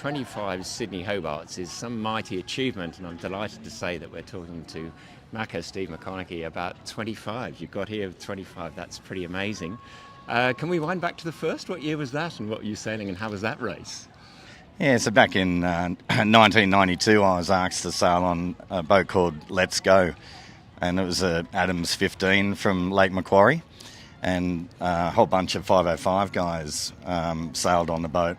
25 Sydney Hobarts is some mighty achievement, and I'm delighted to say that we're talking to Macca Steve McConaghy about 25. You've got here 25, that's pretty amazing. Can we wind back to the first? What year was that, and what were you sailing, and how was that race? Yeah, so back in 1992, I was asked to sail on a boat called Let's Go, and it was a Adams 15 from Lake Macquarie, and a whole bunch of 505 guys sailed on the boat,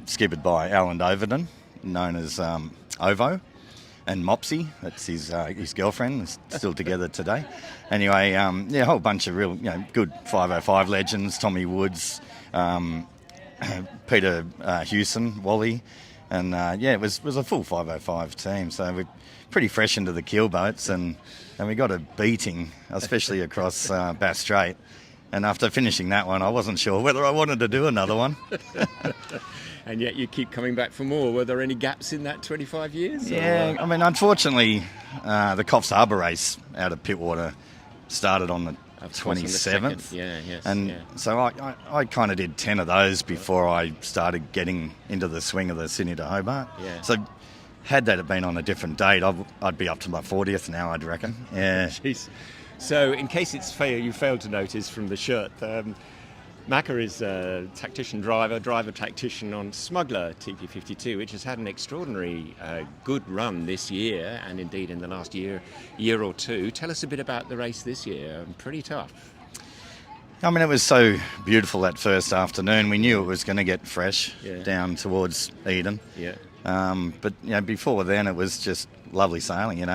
skippered by Alan Overton, known as Ovo, and Mopsy, that's his girlfriend, still together today. Anyway, a whole bunch of real good 505 legends, Tommy Woods, Peter Hewson, Wally, and it was a full 505 team. So we're pretty fresh into the keel boats, and we got a beating, especially across Bass Strait. And after finishing that one, I wasn't sure whether I wanted to do another one. And yet you keep coming back for more. Were there any gaps in that 25 years? Yeah, I mean, unfortunately, the Coffs Harbour race out of Pittwater started on the 27th. So I kind of did 10 of those before I started getting into the swing of the Sydney to Hobart. Yeah. So had that been on a different date, I'd be up to my 40th now, I'd reckon. Yeah. Jeez. So in case you failed to notice from the shirt, Macca is a tactician driver tactician on Smuggler TP52, which has had an extraordinary good run this year, and indeed in the last year or two. Tell us a bit about the race this year. Pretty tough. I mean, it was so beautiful that first afternoon. We knew it was going to get fresh down towards Eden. Yeah. But before then, it was just lovely sailing.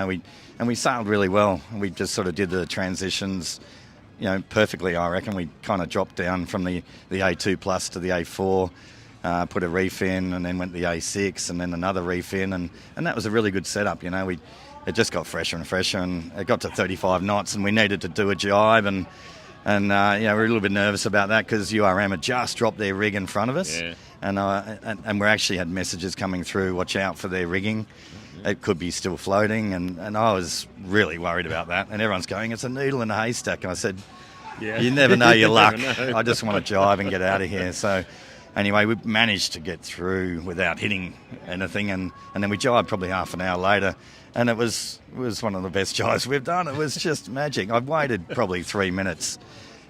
We sailed really well. We just sort of did the transitions perfectly, I reckon. We kind of dropped down from the A2 plus to the A4, put a reef in, and then went the A6, and then another reef in, and that was a really good setup. It just got fresher and fresher, and it got to 35 knots, and we needed to do a jibe, and we were a little bit nervous about that because URM had just dropped their rig in front of us, and we actually had messages coming through, watch out for their rigging. It could be still floating, and I was really worried about that. And everyone's going, it's a needle in a haystack. And I said, you never know your luck. I just want to jibe and get out of here. So anyway, we managed to get through without hitting anything. And then we jibed probably half an hour later. And it was one of the best jibes we've done. It was just magic. I've waited probably 3 minutes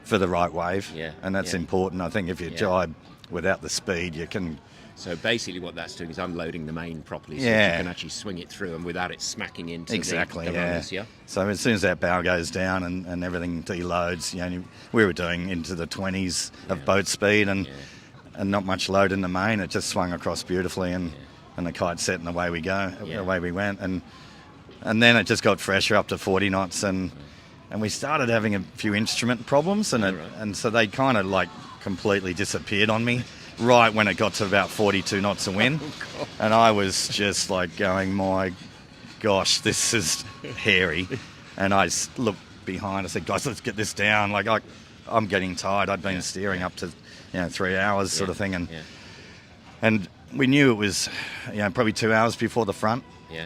for the right wave. And that's important. I think if you jibe without the speed, you can... So basically what that's doing is unloading the main properly so you can actually swing it through and without it smacking into the runners, So as soon as that bow goes down and everything deloads, we were doing into the 20s of boat speed and not much load in the main. It just swung across beautifully and the kite set and away we go, away we went. And then it just got fresher up to 40 knots and we started having a few instrument problems and so they kind of like completely disappeared on me. Right when it got to about 42 knots of wind. And I was just like going, my gosh, this is hairy. And I looked behind, I said, guys, let's get this down. Like, I'm getting tired. I'd been steering up to 3 hours sort of thing. And we knew it was probably 2 hours before the front.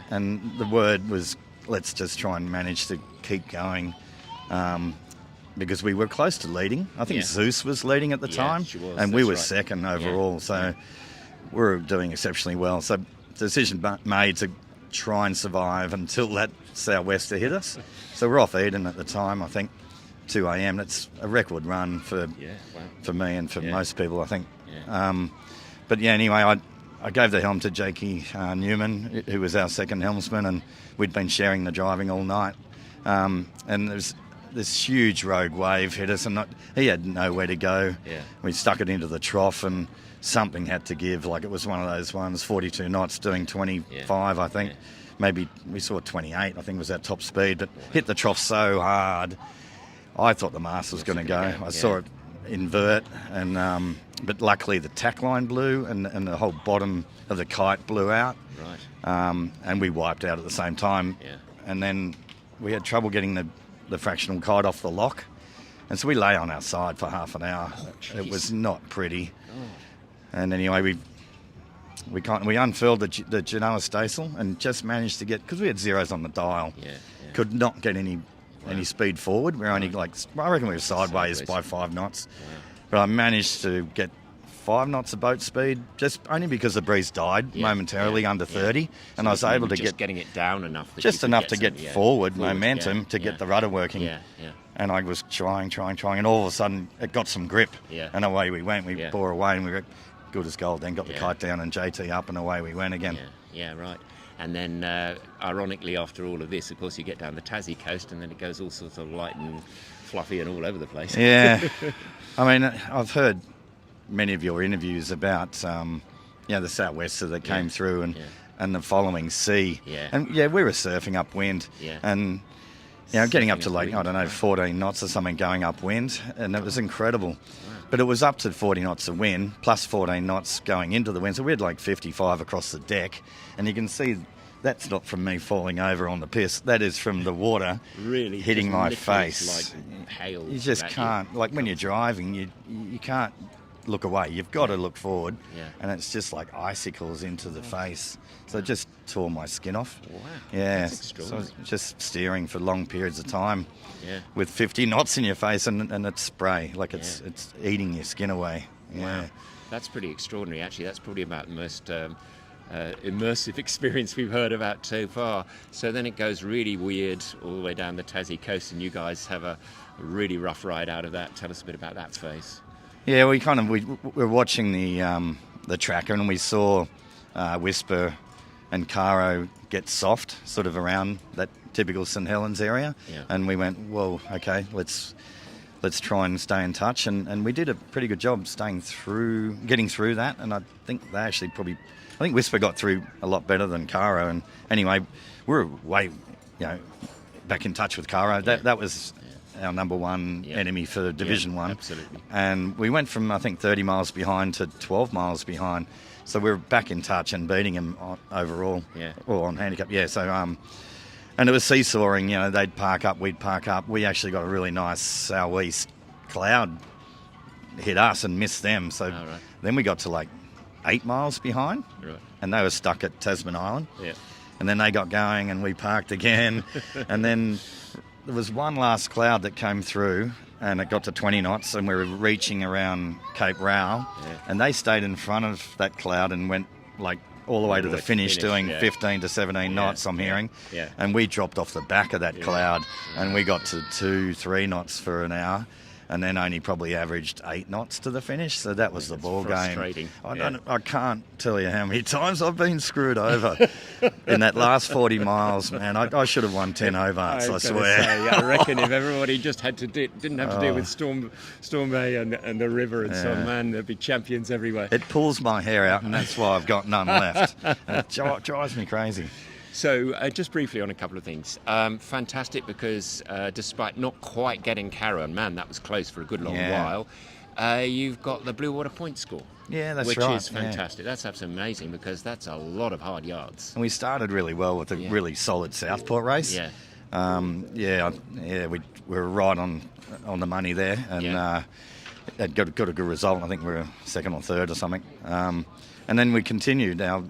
And the word was, let's just try and manage to keep going. Because we were close to leading. I think Zeus was leading at the time, and we were second overall. So we were doing exceptionally well. So decision made to try and survive until that sou'wester hit us. So we're off Eden at the time, I think, 2 a.m. That's a record run for me and for most people, I think. But anyway, I gave the helm to Jakey Newman, who was our second helmsman, and we'd been sharing the driving all night. And there was this huge rogue wave hit us, and he had nowhere to go. We stuck it into the trough, and something had to give. Like, it was one of those ones, 42 knots, doing 25, I think. Maybe we saw 28, I think was our top speed, but hit the trough so hard, I thought the mast was going to go. I saw it invert, and but luckily the tack line blew, and the whole bottom of the kite blew out. And we wiped out at the same time. And then we had trouble getting the fractional kite off the lock, and so we lay on our side for half an hour. It was not pretty. And anyway, we unfurled the Genoa staysail and just managed to get, because we had zeros on the dial, could not get any speed forward. We're only I reckon we were sideways by 5 knots, but I managed to get 5 knots of boat speed, just only because the breeze died momentarily under 30, and So I was able to getting it down enough. That just you could enough to get forward momentum to yeah. get the rudder working. Yeah, yeah. And I was trying, and all of a sudden it got some grip, and away we went. We bore away, and we were good as gold. Then got the kite down and JT up, and away we went again. Yeah, right. And then, ironically, after all of this, of course, you get down the Tassie coast, and then it goes all sorts of light and fluffy and all over the place. Yeah. I mean, I've heard many of your interviews about, the sou'wester that came through and the following sea. Yeah. And, we were surfing upwind. Yeah. And, getting up to 14 knots or something going upwind, and it was incredible. Wow. But it was up to 40 knots of wind, plus 14 knots going into the wind. So we had like 55 across the deck. And you can see that's not from me falling over on the piss. That is from the water really hitting my face. Like hail. You just can't. Like when you're driving, you can't look away. You've got to look forward. Yeah. And it's just like icicles into the face. So it just tore my skin off. Wow. Yeah. That's extraordinary. So just steering for long periods of time. Yeah. With 50 knots in your face and it's spray. Like it's eating your skin away. Yeah. Wow. That's pretty extraordinary, actually. That's probably about the most immersive experience we've heard about so far. So then it goes really weird all the way down the Tassie coast, and you guys have a really rough ride out of that. Tell us a bit about that phase. Yeah, we were watching the tracker, and we saw Whisper and Caro get soft, sort of around that typical St Helens area, and we went, well, okay, let's try and stay in touch, and we did a pretty good job getting through that, and I think they actually I think Whisper got through a lot better than Caro, and anyway, we're way, back in touch with Caro. That was our number one enemy for Division 1. Absolutely. And we went from, I think, 30 miles behind to 12 miles behind. So we're back in touch and beating him overall, or on handicap. Yeah, so, and it was seesawing, they'd park up, we'd park up. We actually got a really nice southeast cloud hit us and missed them. So then we got to like 8 miles behind, and they were stuck at Tasman Island. Yeah. And then they got going and we parked again. And then there was one last cloud that came through, and it got to 20 knots, and we were reaching around Cape Rao, and they stayed in front of that cloud and went like all the way to the finish doing 15 to 17 knots, I'm hearing. Yeah. And we dropped off the back of that cloud, and we got to 2-3 knots for an hour, and then only probably averaged 8 knots to the finish. So that was the ball game. I can't tell you how many times I've been screwed over in that last 40 miles, man. I should have won 10 Hobarts, I swear. I reckon if everybody just didn't have to deal with Storm Bay and the river and so on, man, there'd be champions everywhere. It pulls my hair out, and that's why I've got none left. It drives me crazy. So just briefly on a couple of things. Fantastic because despite not quite getting Caro, and man, that was close for a good long while, you've got the Blue Water point score. Yeah, that's which right. Which is fantastic. That's absolutely amazing because that's a lot of hard yards. And we started really well with a really solid Southport race. Yeah. We were right on the money there, and had got a good result. I think we were second or third or something. And then we continued our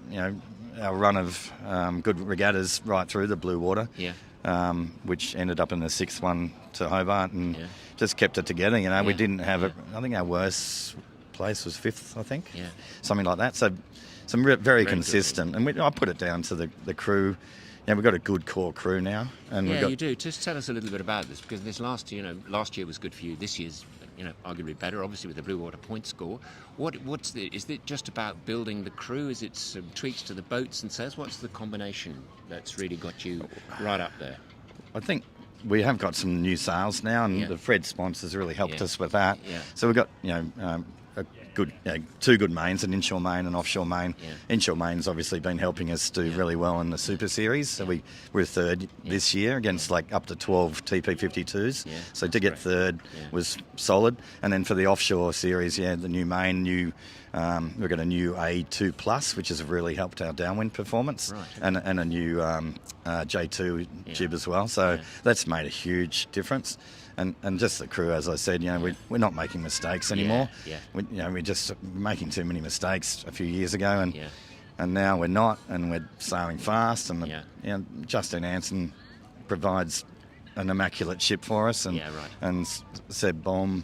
run of good regattas right through the Blue Water, which ended up in the sixth one to Hobart, and just kept it together. We didn't have it. I think our worst place was fifth, I think, something like that. So some very consistent, and I put it down to the crew. We've got a good core crew now, and you do. Just tell us a little bit about this, because this last year was good for you. This year's arguably better, obviously with the Blue Water point score. Is it just about building the crew? Is it some tweaks to the boats and sails? What's the combination that's really got you right up there? I think we have got some new sails now, and the Fred sponsors really helped us with that. Yeah. So we've got a good two good mains, an inshore main and offshore main. Inshore main's obviously been helping us do really well in the Super Series. So we're third this year against like up to 12 TP52s. So to get third was solid. And then for the offshore series, the new main, we've got a new A2 Plus, which has really helped our downwind performance, and a new J2 jib as well. So that's made a huge difference. And just the crew, as I said, we're not making mistakes anymore. We're just making too many mistakes a few years ago, and now we're not, and we're sailing fast. And Justin Anson provides an immaculate ship for us, and Seb Bohm,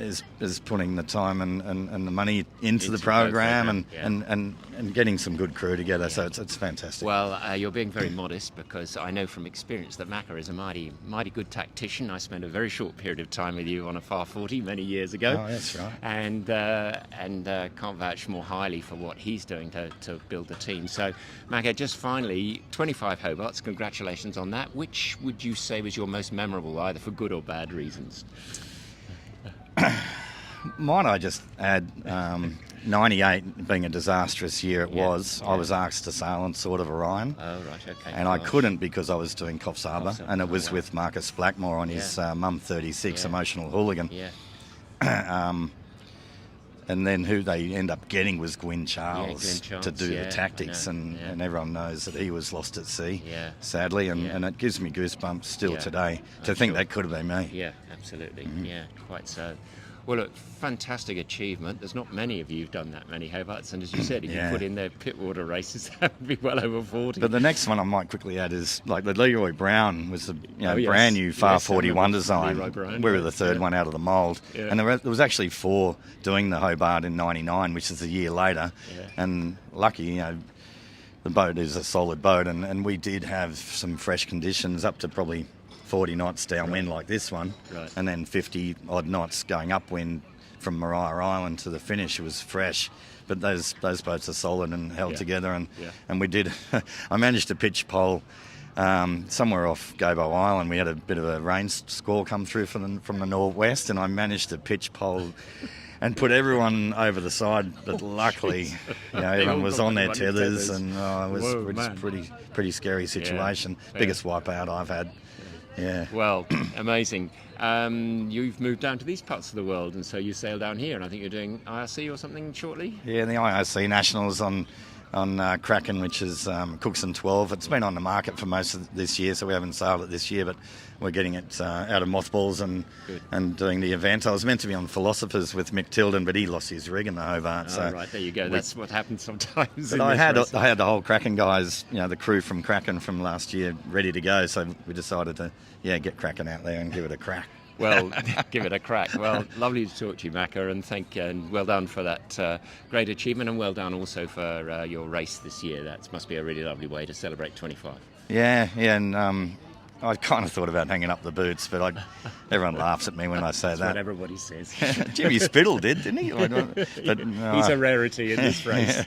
is putting the time and the money into the program and getting some good crew together. So it's fantastic. Well, you're being very modest, because I know from experience that Macca is a mighty good tactician. I spent a very short period of time with you on a Far 40 many years ago. Oh, that's right. And can't vouch more highly for what he's doing to build the team. So, Macca, just finally, 25 Hobarts. Congratulations on that. Which would you say was your most memorable, either for good or bad reasons? Might I just add, 98 being a disastrous year was, I was asked to sail on Sword of Orion. Oh, right, okay. And I couldn't, because I was doing Coffs Harbour, and it was with Marcus Blackmore on his Mum 36 Emotional Hooligan. And then who they end up getting was Gwyn Charles to do the tactics, and everyone knows that he was lost at sea, sadly, and it gives me goosebumps still today to think that could have been me. Yeah, absolutely. Yeah, quite so. Well, look, fantastic achievement. There's not many of you who've done that many Hobarts, and as you said, if you put in their pit water races, that would be well over 40. But the next one I might quickly add is, like, the Leroy Brown was the brand new Far 41 design. We were the third one out of the mould, and there was actually 4 doing the Hobart in 99, which is a year later, and lucky, the boat is a solid boat, and we did have some fresh conditions up to probably 40 knots downwind like this one, and then 50 odd knots going upwind from Maria Island to the finish. It was fresh, but those boats are solid and held together, and we did. I managed to pitch pole somewhere off Gobo Island. We had a bit of a rain squall come through from the northwest, and I managed to pitch pole and put everyone over the side, but luckily, everyone was on their tethers, and it was a pretty scary situation. Biggest wipeout I've had. Yeah. Well, amazing. You've moved down to these parts of the world, and so you sail down here, and I think you're doing IRC or something shortly? Yeah, the IRC Nationals on Kraken, which is Cookson 12. It's been on the market for most of this year, so we haven't sailed it this year, but we're getting it out of mothballs and doing the event. I was meant to be on Philosophers with Mick Tilden, but he lost his rig in the Hobart. Oh, right, there you go. That's what happens sometimes. But I had the whole Kraken guys, the crew from Kraken from last year, ready to go, so we decided to get Kraken out there and give it a crack. Well, give it a crack. Well, lovely to talk to you, Macca, and well done for that great achievement, and well done also for your race this year. That must be a really lovely way to celebrate 25. Yeah, and I kind of thought about hanging up the boots, but everyone laughs at me when I say That's that. what everybody says. Jimmy Spittle did, didn't he? But, he's a rarity in this race.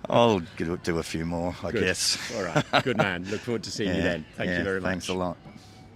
I'll do a few more, I guess. All right, good man. Look forward to seeing you then. Thank you very much. Thanks a lot.